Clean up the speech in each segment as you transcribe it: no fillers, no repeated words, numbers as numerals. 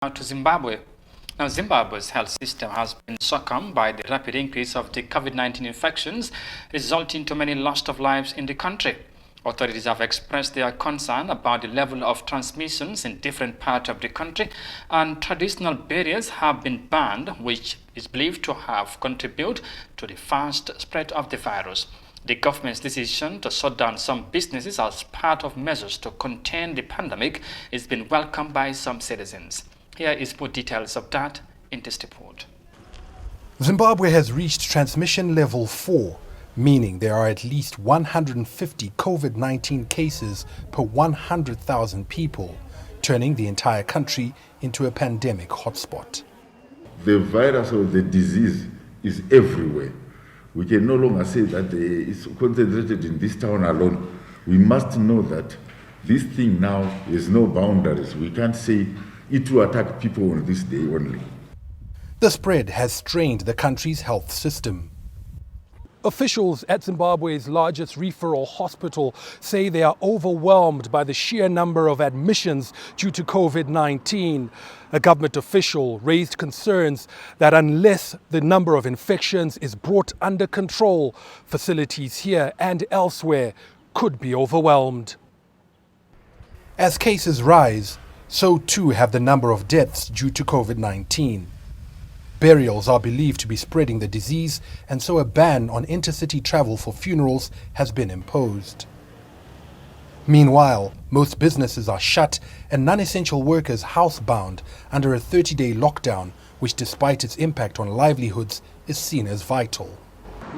Now to Zimbabwe. Now, Zimbabwe's health system has been succumbed by the rapid increase of the COVID-19 infections, resulting to many loss of lives in the country. Authorities have expressed their concern about the level of transmissions in different parts of the country, and traditional barriers have been banned, which is believed to have contributed to the fast spread of the virus. The government's decision to shut down some businesses as part of measures to contain the pandemic is been welcomed by some citizens. Here is more details of that in this report. Zimbabwe has reached transmission level 4, meaning there are at least 150 COVID-19 cases per 100,000 people, turning the entire country into a pandemic hotspot. The virus or the disease is everywhere. We can no longer say that it's concentrated in this town alone. We must know that this thing now has no boundaries. We can't say it will attack people on this day only. The spread has strained the country's health system. Officials at Zimbabwe's largest referral hospital say they are overwhelmed by the sheer number of admissions due to COVID-19. A government official raised concerns that unless the number of infections is brought under control, facilities here and elsewhere could be overwhelmed. As cases rise, so too have the number of deaths due to COVID-19. Burials are believed to be spreading the disease, and so a ban on intercity travel for funerals has been imposed. Meanwhile, most businesses are shut and non-essential workers housebound under a 30-day lockdown, which despite its impact on livelihoods is seen as vital.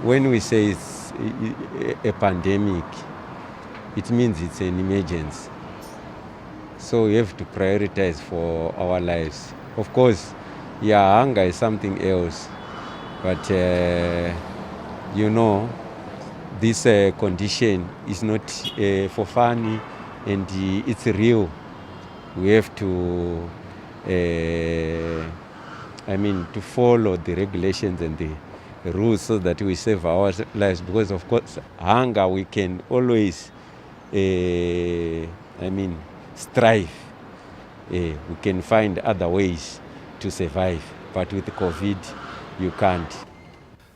When we say it's a pandemic, it means it's an emergency. So we have to prioritize for our lives. Of course, hunger is something else, but this condition is not for fun, and it's real. We have to, to follow the regulations and the rules so that we save our lives. Because of course, hunger we can always, strive. We can find other ways to survive, but with COVID, you can't.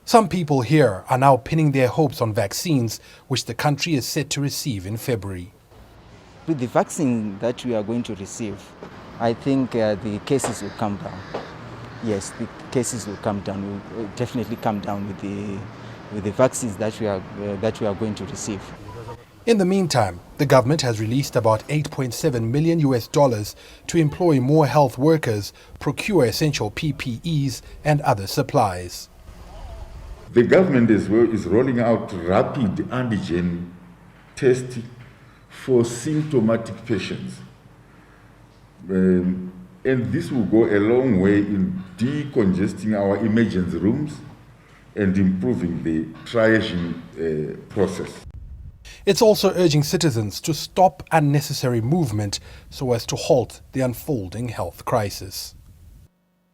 Some people here are now pinning their hopes on vaccines, which the country is set to receive in February. With the vaccine that we are going to receive, I think the cases will come down. Yes, the cases will come down. Will definitely come down with the vaccines that we are going to receive. In the meantime, the government has released about $8.7 million to employ more health workers, procure essential PPEs and other supplies. The government as well is rolling out rapid antigen tests for symptomatic patients. And this will go a long way in decongesting our emergency rooms and improving the triaging process. It's also urging citizens to stop unnecessary movement so as to halt the unfolding health crisis.